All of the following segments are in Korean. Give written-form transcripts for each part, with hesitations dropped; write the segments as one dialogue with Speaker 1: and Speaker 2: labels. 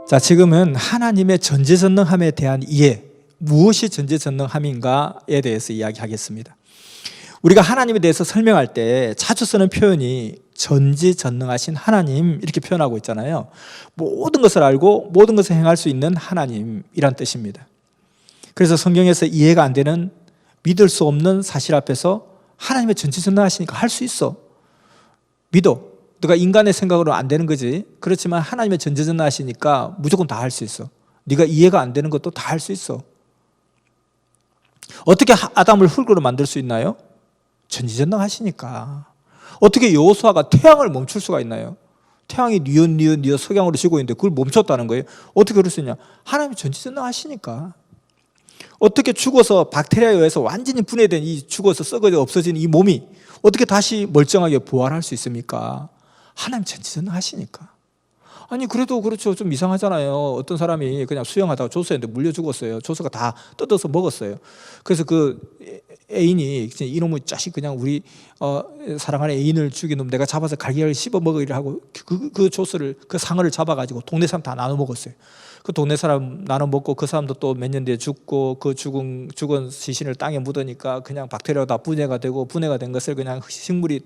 Speaker 1: 자, 지금은 하나님의 전지전능함에 대한 이해, 무엇이 전지전능함인가에 대해서 이야기하겠습니다. 우리가 하나님에 대해서 설명할 때 자주 쓰는 표현이 전지전능하신 하나님 이렇게 표현하고 있잖아요. 모든 것을 알고 모든 것을 행할 수 있는 하나님이란 뜻입니다. 그래서 성경에서 이해가 안 되는, 믿을 수 없는 사실 앞에서 하나님의 전지전능하시니까 할 수 있어, 믿어. 네가 인간의 생각으로 안 되는 거지. 그렇지만 하나님의 전지전능하시니까 무조건 다 할 수 있어. 네가 이해가 안 되는 것도 다 할 수 있어. 어떻게 아담을 흙으로 만들 수 있나요? 전지전능하시니까. 어떻게 여호수아가 태양을 멈출 수가 있나요? 태양이 니은 석양으로 지고 있는데 그걸 멈췄다는 거예요. 어떻게 그럴 수 있냐? 하나님이 전지전능하시니까. 어떻게 죽어서 박테리아에 의해서 완전히 분해된 이 죽어서 썩어져 없어진 이 몸이 어떻게 다시 멀쩡하게 부활할 수 있습니까? 하나님 전지전능하시니까. 아니 그래도 그렇죠, 좀 이상하잖아요. 어떤 사람이 그냥 수영하다가 조수했는데 물려 죽었어요. 조수가 다 뜯어서 먹었어요. 그래서 그 애인이 이놈의 자식, 그냥 우리 사랑하는 애인을 죽인 놈 내가 잡아서 갈기를 씹어 먹으리라 하고 그 조수를, 그 상어를 잡아가지고 동네 사람 다 나눠 먹었어요. 그 동네 사람 나눠 먹고 그 사람도 또 몇 년 뒤에 죽고, 그 죽은 시신을 땅에 묻으니까 그냥 박테리아가 다 분해가 되고, 분해가 된 것을 그냥 식물이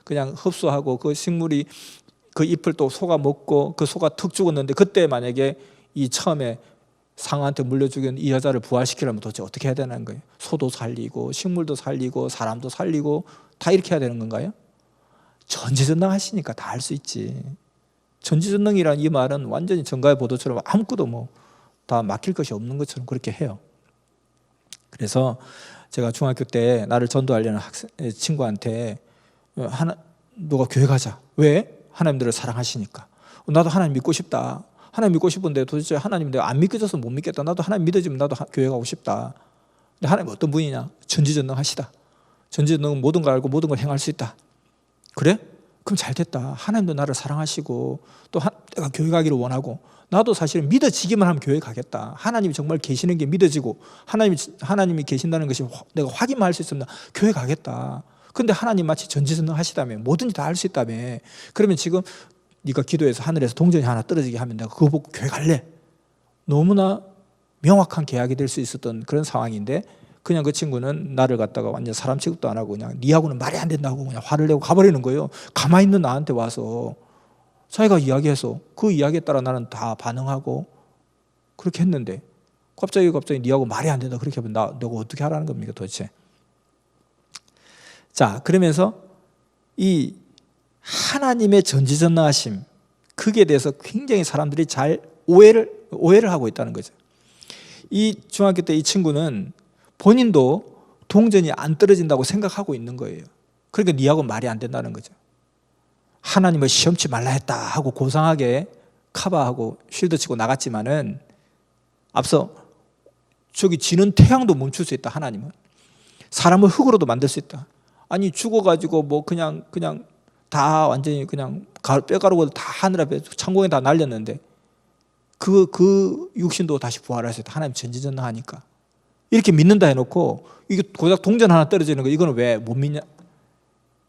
Speaker 1: 그냥 흡수하고, 그 식물이 그 잎을 또 소가 먹고, 그 소가 턱 죽었는데, 그때 만약에 이 처음에 상어한테 물려 죽인 이 여자를 부활시키려면 도대체 어떻게 해야 되는 거예요? 소도 살리고 식물도 살리고 사람도 살리고 다 이렇게 해야 되는 건가요? 전지전능하시니까 다 할 수 있지. 전지전능이란 이 말은 완전히 전가의 보도처럼 아무것도 다 막힐 것이 없는 것처럼 그렇게 해요. 그래서 제가 중학교 때 나를 전도하려는 친구한테 너가 교회 가자. 왜? 하나님들을 사랑하시니까. 나도 하나님 믿고 싶다. 하나님 믿고 싶은데 도대체 하나님 내가 안 믿겨져서 못 믿겠다. 나도 하나님 믿어지면 나도 교회 가고 싶다. 근데 하나님 어떤 분이냐? 전지전능하시다. 전지전능은 모든 걸 알고 모든 걸 행할 수 있다. 그래? 그럼 잘 됐다. 하나님도 나를 사랑하시고 또 내가 교회 가기를 원하고, 나도 사실은 믿어지기만 하면 교회 가겠다. 하나님이 정말 계시는 게 믿어지고 하나님이 계신다는 것이 내가 확인만 할 수 있으면 교회 가겠다. 근데 하나님 마치 전지전능하시다며, 뭐든지 다 할 수 있다며. 그러면 지금 네가 기도해서 하늘에서 동전이 하나 떨어지게 하면 내가 그거 보고 교회 갈래? 너무나 명확한 계약이 될 수 있었던 그런 상황인데, 그냥 그 친구는 나를 갖다가 완전 사람 취급도 안 하고 그냥 니하고는 말이 안 된다고 그냥 화를 내고 가버리는 거예요. 가만히 있는 나한테 와서 자기가 이야기해서 그 이야기에 따라 나는 다 반응하고 그렇게 했는데, 갑자기 니하고 말이 안 된다 그렇게 하면 내가 어떻게 하라는 겁니까 도대체? 자, 그러면서 이 하나님의 전지전능하심, 그게 대해서 굉장히 사람들이 잘 오해를 하고 있다는 거죠. 이 중학교 때 이 친구는 본인도 동전이 안 떨어진다고 생각하고 있는 거예요. 그러니까 니하고 말이 안 된다는 거죠. 하나님을 시험치 말라 했다 하고 고상하게 카바하고 쉴드 치고 나갔지만은, 앞서 저기 지는 태양도 멈출 수 있다. 하나님은 사람을 흙으로도 만들 수 있다. 아니 죽어가지고 그냥 다 완전히 그냥 뼈가루고 다 하늘 앞에 천공에 다 날렸는데 그 육신도 다시 부활할 수 있다. 하나님 전지전능하니까. 이렇게 믿는다 해놓고 이게 고작 동전 하나 떨어지는 거, 이거는 왜 못 믿냐?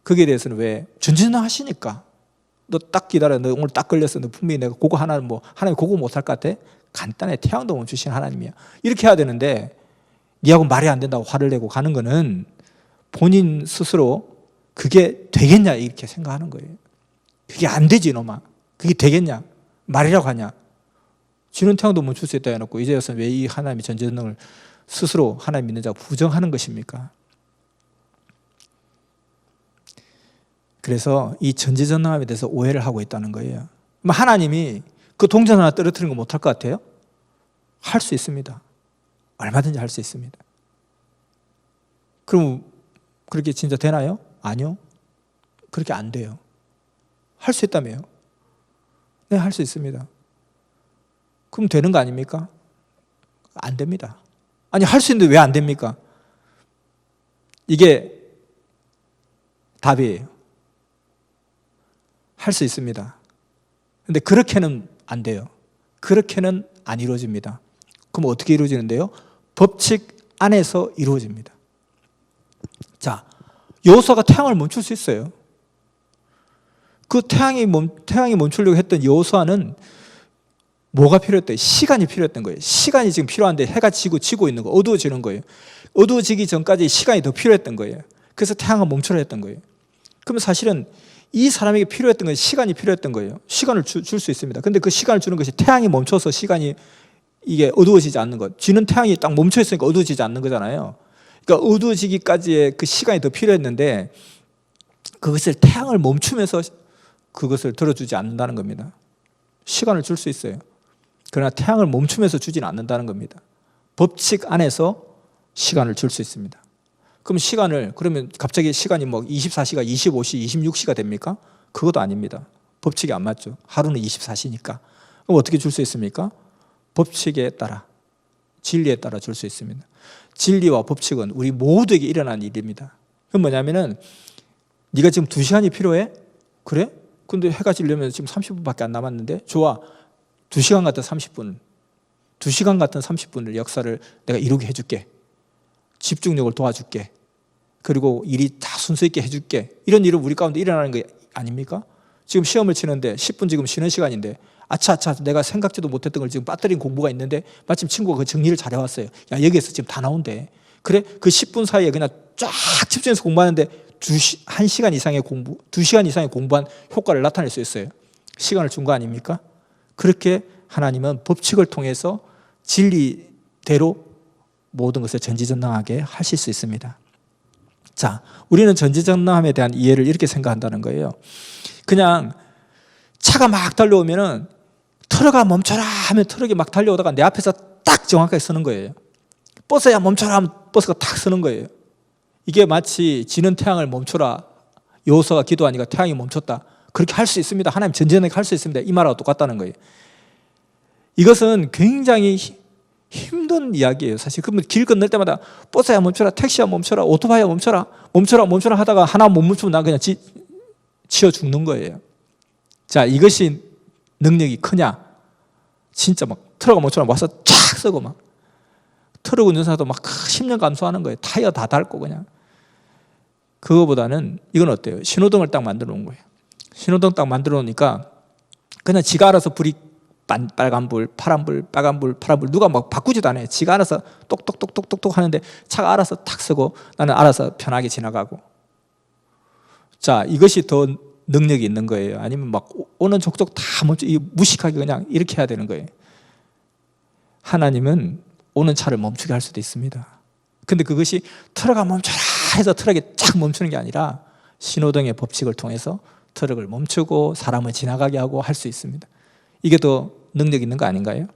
Speaker 1: 거기에 대해서는 왜? 전지전능하시니까. 너 딱 기다려. 너 오늘 딱 걸렸어. 너 분명히 내가 그거 하나는 하나님 그거 못할 것 같아? 간단해. 태양도 멈추신 하나님이야. 이렇게 해야 되는데 니하고 말이 안 된다고 화를 내고 가는 거는 본인 스스로 그게 되겠냐 이렇게 생각하는 거예요. 그게 안 되지 이놈아. 그게 되겠냐? 말이라고 하냐? 지는 태양도 멈출 수 있다 해놓고 이제 와서 왜 이 하나님의 전지전능을 스스로 하나님 믿는 자가 부정하는 것입니까? 그래서 이 전지전능함에 대해서 오해를 하고 있다는 거예요. 하나님이 그 동전 하나 떨어뜨리는 거 못할 것 같아요? 할 수 있습니다. 얼마든지 할 수 있습니다. 그럼 그렇게 진짜 되나요? 아니요. 그렇게 안 돼요. 할 수 있다며요? 네, 할 수 있습니다. 그럼 되는 거 아닙니까? 안 됩니다. 아니 할 수 있는데 왜 안 됩니까? 이게 답이에요. 할 수 있습니다. 근데 그렇게는 안 돼요. 그렇게는 안 이루어집니다. 그럼 어떻게 이루어지는데요? 법칙 안에서 이루어집니다. 자, 여호수아가 태양을 멈출 수 있어요. 그 태양이 멈추려고 했던 여호수아는 뭐가 필요했대? 시간이 필요했던 거예요. 시간이 지금 필요한데 해가 지고 있는 거, 어두워지는 거예요. 어두워지기 전까지 시간이 더 필요했던 거예요. 그래서 태양을 멈추라 했던 거예요. 그러면 사실은 이 사람에게 필요했던 건 시간이 필요했던 거예요. 시간을 줄 수 있습니다. 근데 그 시간을 주는 것이 태양이 멈춰서 시간이 이게 어두워지지 않는 것. 지는 태양이 딱 멈춰 있으니까 어두워지지 않는 거잖아요. 그러니까 어두워지기까지의 그 시간이 더 필요했는데 그것을 태양을 멈추면서 그것을 들어주지 않는다는 겁니다. 시간을 줄 수 있어요. 그러나 태양을 멈추면서 주지는 않는다는 겁니다. 법칙 안에서 시간을 줄 수 있습니다. 그러면 갑자기 시간이 뭐 24시가 25시, 26시가 됩니까? 그것도 아닙니다. 법칙이 안 맞죠. 하루는 24시니까. 그럼 어떻게 줄 수 있습니까? 법칙에 따라, 진리에 따라 줄 수 있습니다. 진리와 법칙은 우리 모두에게 일어난 일입니다. 그건 뭐냐면은 네가 지금 2시간이 필요해? 그래? 근데 해가 지려면 지금 30분밖에 안 남았는데 좋아. 2시간 같은 30분, 2시간 같은 30분을 역사를 내가 이루게 해줄게. 집중력을 도와줄게. 그리고 일이 다 순서 있게 해줄게. 이런 일은 우리 가운데 일어나는 거 아닙니까? 지금 시험을 치는데 10분 지금 쉬는 시간인데 아차 내가 생각지도 못했던 걸 지금 빠뜨린 공부가 있는데 마침 친구가 그 정리를 잘해왔어요. 야, 여기에서 지금 다 나온대. 그래? 그 10분 사이에 그냥 쫙 집중해서 공부하는데 1시간 이상의 공부, 2시간 이상의 공부한 효과를 나타낼 수 있어요. 시간을 준 거 아닙니까? 그렇게 하나님은 법칙을 통해서 진리대로 모든 것을 전지전능하게 하실 수 있습니다. 자, 우리는 전지전능함에 대한 이해를 이렇게 생각한다는 거예요. 그냥 차가 막 달려오면은 트럭아 멈춰라 하면 트럭이 막 달려오다가 내 앞에서 딱 정확하게 서는 거예요. 버스야 멈춰라 하면 버스가 딱 서는 거예요. 이게 마치 지는 태양을 멈춰라, 여호수아가 기도하니까 태양이 멈췄다. 그렇게 할 수 있습니다. 하나님 전지전능하게 할 수 있습니다. 이 말하고 똑같다는 거예요. 이것은 굉장히 힘든 이야기예요. 사실 그러면 길 건널 때마다 버스야 멈춰라, 택시야 멈춰라, 오토바이야 멈춰라 하다가 하나 못 멈추면 나 그냥 치여 죽는 거예요. 자, 이것이 능력이 크냐? 진짜 막 트럭가 멈춰라 와서 쫙 쓰고 막 트럭 운전사도 막 10년 감수하는 거예요. 타이어 다 닳고 그냥. 그거보다는 이건 어때요? 신호등을 딱 만들어 놓은 거예요. 신호등 딱 만들어 놓으니까 그냥 지가 알아서 불이 빨간불, 파란불, 빨간불, 파란불 누가 막 바꾸지도 않아요. 지가 알아서 똑똑똑똑똑똑 하는데 차가 알아서 탁 서고 나는 알아서 편하게 지나가고. 자, 이것이 더 능력이 있는 거예요. 아니면 막 오는 족족 다 멈춰 무식하게 그냥 이렇게 해야 되는 거예요. 하나님은 오는 차를 멈추게 할 수도 있습니다. 근데 그것이 트럭아 멈춰라 해서 트럭이 쫙 멈추는 게 아니라 신호등의 법칙을 통해서 트럭을 멈추고 사람을 지나가게 하고 할 수 있습니다. 이게 더 능력 있는 거 아닌가요?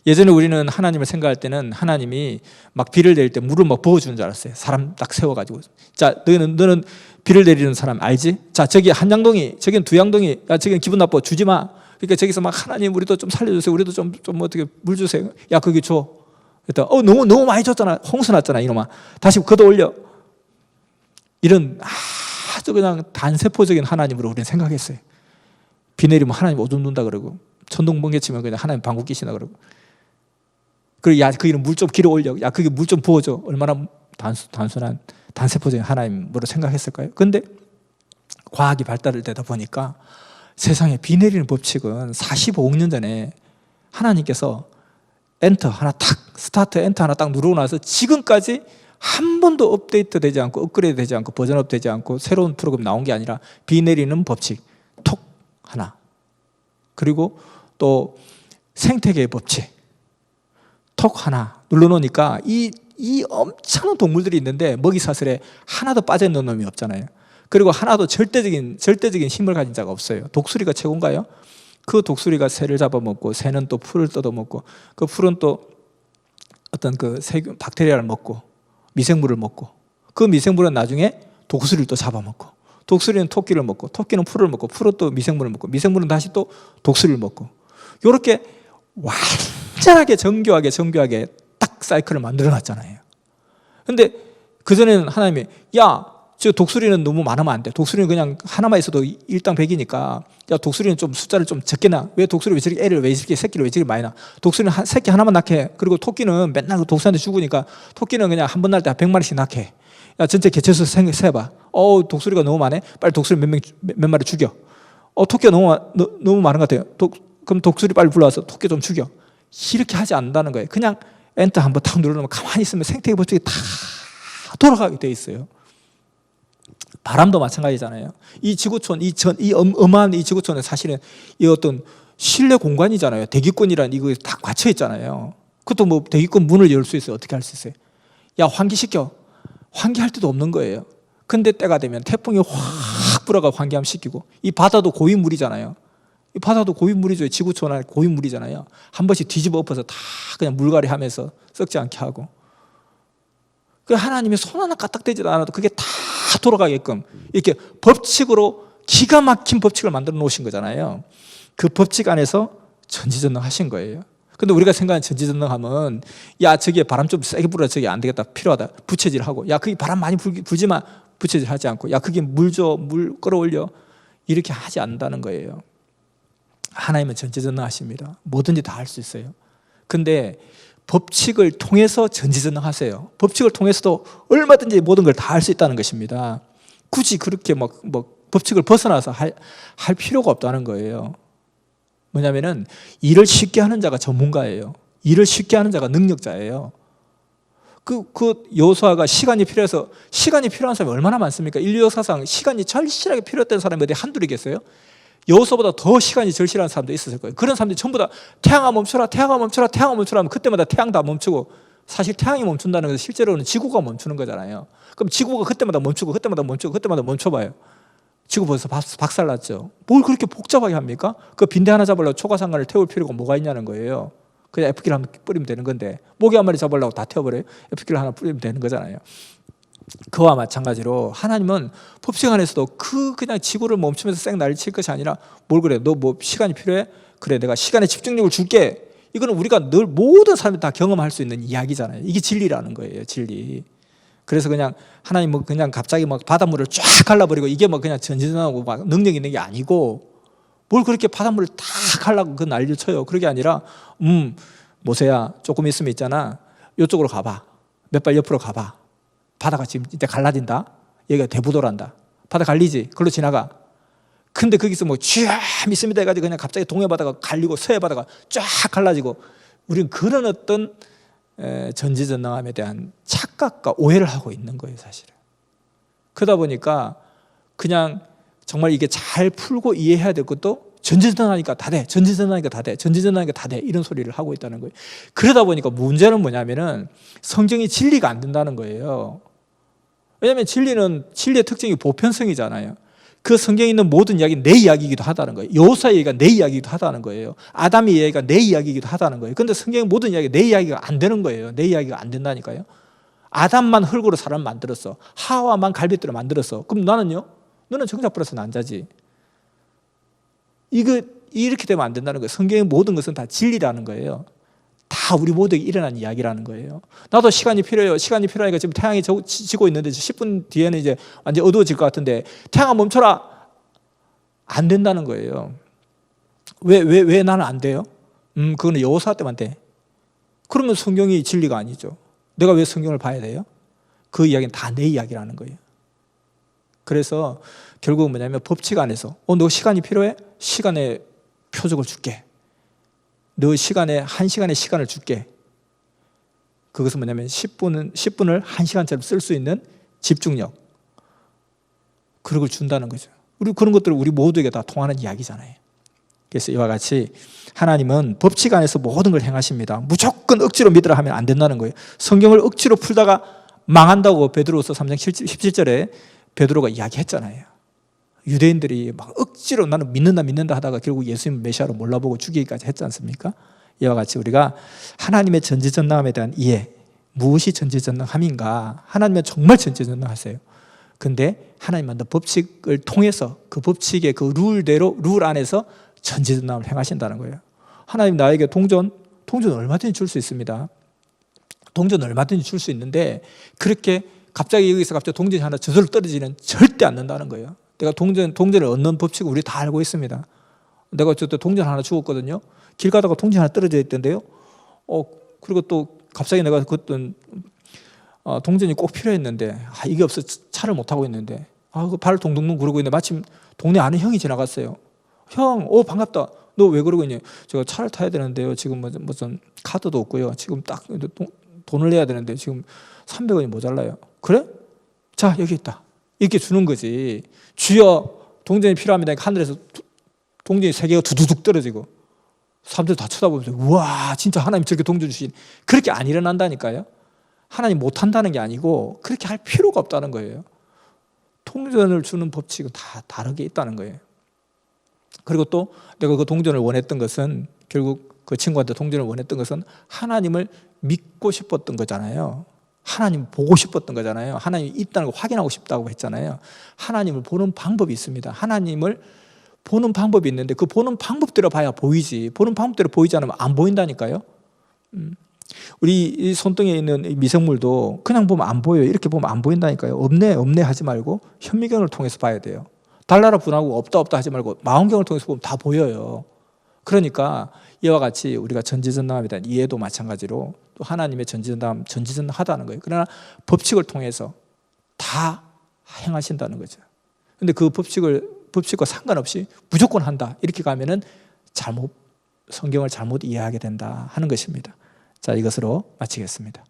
Speaker 1: 예전에 우리는 하나님을 생각할 때는 하나님이 막 비를 내릴 때 물을 막 부어주는 줄 알았어요. 사람 딱 세워가지고. 자, 너는 비를 내리는 사람 알지? 자, 저기 한 양동이, 저기는 두 양동이, 야, 저기는 기분 나빠, 주지 마. 그러니까 저기서 막 하나님 우리도 좀 살려주세요. 우리도 좀 어떻게 물 주세요. 야, 거기 줘. 그랬더니 너무 많이 줬잖아. 홍수 났잖아, 이놈아. 다시 걷어 올려. 이런 아주 그냥 단세포적인 하나님으로 우리는 생각했어요. 비 내리면 하나님 오줌 눈다 그러고 천둥 번개 치면 그냥 하나님 방구 끼시나 그러고. 그리고 야, 거기는 물 좀 길어 올려. 야, 거기 물 좀 부어줘. 얼마나 단순한 단세포적인 하나님으로 생각했을까요? 그런데 과학이 발달을 되다 보니까 세상에 비 내리는 법칙은 45억 년 전에 하나님께서 엔터 하나 탁, 스타트 엔터 하나 딱 누르고 나서 지금까지 한 번도 업데이트 되지 않고 업그레이드 되지 않고 버전업 되지 않고 새로운 프로그램 나온 게 아니라 비 내리는 법칙 톡 하나, 그리고 또 생태계의 법칙 톡 하나 눌러놓으니까 이 엄청난 동물들이 있는데 먹이 사슬에 하나도 빠져있는 놈이 없잖아요. 그리고 하나도 절대적인 힘을 가진 자가 없어요. 독수리가 최고인가요? 그 독수리가 새를 잡아먹고 새는 또 풀을 뜯어먹고 그 풀은 또 어떤 그 세균, 박테리아를 먹고 미생물을 먹고 그 미생물은 나중에 독수리를 또 잡아먹고 독수리는 토끼를 먹고 토끼는 풀을 먹고 풀은 또 미생물을 먹고 미생물은 다시 또 독수리를 먹고 이렇게 완전하게 정교하게 딱 사이클을 만들어 놨잖아요. 근데 그전에는 하나님이 야, 저 독수리는 너무 많으면 안 돼. 독수리는 그냥 하나만 있어도 일당 100이니까 야, 독수리는 좀 숫자를 좀 적게 놔. 왜 독수리 왜 저렇게 애를 왜 저렇게 새끼를 왜 저렇게 많이 낳아? 독수리는 새끼 하나만 낳게. 그리고 토끼는 맨날 독수리한테 죽으니까 토끼는 그냥 한 번 낳을 때 100마리씩 낳게. 야, 전체 개체수 세봐. 독수리가 너무 많네. 빨리 독수리 몇 마리 죽여. 토끼가 너무 많은 것 같아요. 그럼 독수리 빨리 불러와서 토끼 좀 죽여. 이렇게 하지 않는다는 거예요. 그냥 엔터 한번 탁 누르면 가만히 있으면 생태계 법칙이 다 돌아가게 돼 있어요. 바람도 마찬가지잖아요. 이 지구촌, 이 어마한 이 지구촌은 사실은 이 어떤 실내 공간이잖아요. 대기권이란 이거 다 갇혀 있잖아요. 그것도 뭐 대기권 문을 열 수 있어요. 어떻게 할 수 있어요? 야, 환기시켜. 환기할 데도 없는 거예요. 근데 때가 되면 태풍이 확 불어가 환기함 시키고, 이 바다도 고인물이잖아요. 이 바다도 고인물이죠. 지구촌 안에 고인물이잖아요. 한 번씩 뒤집어 엎어서 다 그냥 물갈이 하면서 썩지 않게 하고. 그 하나님의 손 하나 까딱대지도 않아도 그게 다 돌아가게끔 이렇게 법칙으로 기가 막힌 법칙을 만들어 놓으신 거잖아요. 그 법칙 안에서 전지전능하신 거예요. 근데 우리가 생각하는 전지전능하면, 야, 저기에 바람 좀 세게 불어, 저기 안 되겠다, 필요하다, 부채질하고, 야, 거기 바람 많이 불지만 부채질하지 않고, 야, 거기 물 줘, 물 끌어올려, 이렇게 하지 않는다는 거예요. 하나님은 전지전능하십니다. 뭐든지 다 할 수 있어요. 근데 법칙을 통해서 전지전능하세요. 법칙을 통해서도 얼마든지 모든 걸 다 할 수 있다는 것입니다. 굳이 그렇게 법칙을 벗어나서 할 필요가 없다는 거예요. 뭐냐면은 일을 쉽게 하는 자가 전문가예요. 일을 쉽게 하는 자가 능력자예요. 그 여호수아가 시간이 필요해서, 시간이 필요한 사람이 얼마나 많습니까? 인류 역사상 시간이 절실하게 필요했던 사람이 어디 한둘이겠어요? 여호수아보다 더 시간이 절실한 사람도 있었을 거예요. 그런 사람들이 전부 다 태양아 멈춰라, 태양아 멈춰라, 태양아 멈춰라 하면 그때마다 태양 다 멈추고, 사실 태양이 멈춘다는 것은 실제로는 지구가 멈추는 거잖아요. 그럼 지구가 그때마다 멈추고 그때마다 멈추고 그때마다 멈춰봐요. 지구 벌써 박살났죠. 뭘 그렇게 복잡하게 합니까? 그 빈대 하나 잡으려고 초가상간을 태울 필요가 뭐가 있냐는 거예요. 그냥 F길 한번 뿌리면 되는 건데, 모기 한 마리 잡으려고 다 태워버려요. F길 하나 뿌리면 되는 거잖아요. 그와 마찬가지로 하나님은 법칙 안에서도 그냥 지구를 멈추면서 쌩 난리 칠 것이 아니라, 뭘 그래, 너 뭐 시간이 필요해? 그래, 내가 시간에 집중력을 줄게. 이거는 우리가 늘 모든 사람이 다 경험할 수 있는 이야기잖아요. 이게 진리라는 거예요, 진리. 그래서 그냥 하나님 그냥 갑자기 바닷물을 쫙 갈라버리고, 이게 그냥 전지전능하고 막 능력 있는 게 아니고, 뭘 그렇게 바닷물을 다 갈라고 그 난리를 쳐요. 그게 아니라, 모세야, 조금 있으면 있잖아, 이쪽으로 가봐. 몇 발 옆으로 가봐. 바다가 지금 이제 갈라진다. 여기가 대부도란다. 바다 갈리지? 그걸로 지나가. 근데 거기서 쥐암 있습니다 해가지고 그냥 갑자기 동해 바다가 갈리고 서해 바다가 쫙 갈라지고, 우리는 그런 어떤 전지전능함에 대한 착각과 오해를 하고 있는 거예요, 사실은. 그러다 보니까 그냥 정말 이게 잘 풀고 이해해야 될 것도 전지전능하니까 다 돼, 전지전능하니까 다 돼, 전지전능하니까 다 돼, 이런 소리를 하고 있다는 거예요. 그러다 보니까 문제는 뭐냐면은 성경이 진리가 안 된다는 거예요. 왜냐하면 진리의 특징이 보편성이잖아요. 그 성경에 있는 모든 이야기는 내 이야기이기도 하다는 거예요. 여호수아 얘기가 내 이야기이기도 하다는 거예요. 아담의 이야기가 내 이야기이기도 하다는 거예요. 그런데 성경의 모든 이야기가 내 이야기가 안 되는 거예요. 내 이야기가 안 된다니까요. 아담만 흙으로 사람을 만들었어. 하와만 갈빗대로 만들었어. 그럼 나는요? 너는 정작 불어서 난자지. 이렇게 되면 안 된다는 거예요. 성경의 모든 것은 다 진리라는 거예요. 다 우리 모두에게 일어난 이야기라는 거예요. 나도 시간이 필요해요. 시간이 필요하니까 지금 태양이 지고 있는데 10분 뒤에는 이제 완전 어두워질 것 같은데, 태양아 멈춰라. 안 된다는 거예요. 왜 나는 안 돼요? 그거는 여호수아 때만 돼. 그러면 성경이 진리가 아니죠. 내가 왜 성경을 봐야 돼요? 그 이야기는 다 내 이야기라는 거예요. 그래서 결국은 뭐냐면 법칙 안에서, 너 시간이 필요해? 시간의 표적을 줄게. 너 시간에 1시간의 시간을 줄게. 그것은 뭐냐면 10분을 1시간처럼 쓸 수 있는 집중력, 그런 걸 준다는 거죠. 우리 그런 것들은 우리 모두에게 다 통하는 이야기잖아요. 그래서 이와 같이 하나님은 법칙 안에서 모든 걸 행하십니다. 무조건 억지로 믿으라 하면 안 된다는 거예요. 성경을 억지로 풀다가 망한다고 베드로서 3장 17절에 베드로가 이야기했잖아요. 유대인들이 막 억지로 나는 믿는다 하다가 결국 예수님 메시아로 몰라보고 죽이기까지 했지 않습니까? 이와 같이 우리가 하나님의 전지전능함에 대한 이해, 무엇이 전지전능함인가? 하나님은 정말 전지전능하세요. 근데 하나님 만든 법칙을 통해서 그 법칙의 그 룰 안에서 전지전능함을 행하신다는 거예요. 하나님 나에게 동전 얼마든지 줄 수 있습니다. 동전 얼마든지 줄 수 있는데, 그렇게 갑자기 여기서 갑자기 동전이 하나 저절로 떨어지는 절대 않는다는 거예요. 내가 동전을 얻는 법칙은 우리 다 알고 있습니다. 내가 저 동전 하나 주었거든요. 길 가다가 동전 하나 떨어져 있던데요. 그리고 또 갑자기 내가 그것도 동전이 꼭 필요했는데 이게 없어 차를 못 타고 있는데 그 발 동동동 구르고 있는데 마침 동네 아는 형이 지나갔어요. 형, 반갑다. 너 왜 그러고 있니? 제가 차를 타야 되는데요. 지금 무슨 카드도 없고요. 지금 딱 돈을 내야 되는데 지금 300원이 모자라요. 그래? 자, 여기 있다. 이렇게 주는 거지. 주여, 동전이 필요합니다. 하늘에서 동전이 3개가 두두둑 떨어지고 사람들 다 쳐다보면서 우와, 진짜 하나님 저렇게 동전 주신. 그렇게 안 일어난다니까요. 하나님 못한다는 게 아니고 그렇게 할 필요가 없다는 거예요. 동전을 주는 법칙은 다 다르게 있다는 거예요. 그리고 또 내가 그 동전을 원했던 것은, 결국 그 친구한테 동전을 원했던 것은 하나님을 믿고 싶었던 거잖아요. 하나님 보고 싶었던 거잖아요. 하나님이 있다는 걸 확인하고 싶다고 했잖아요. 하나님을 보는 방법이 있습니다. 하나님을 보는 방법이 있는데 그 보는 방법대로 봐야 보이지, 보는 방법대로 보이지 않으면 안 보인다니까요. 우리 이 손등에 있는 미생물도 그냥 보면 안 보여요. 이렇게 보면 안 보인다니까요. 없네 하지 말고 현미경을 통해서 봐야 돼요. 달나라 분하고 없다 하지 말고 망원경을 통해서 보면 다 보여요. 그러니까 이와 같이 우리가 전지전능함에 대한 이해도 마찬가지로 또 하나님의 전지전능함, 전지전능하다는 거예요. 그러나 법칙을 통해서 다 행하신다는 거죠. 그런데 그 법칙과 상관없이 무조건 한다, 이렇게 가면은 성경을 잘못 이해하게 된다 하는 것입니다. 자, 이것으로 마치겠습니다.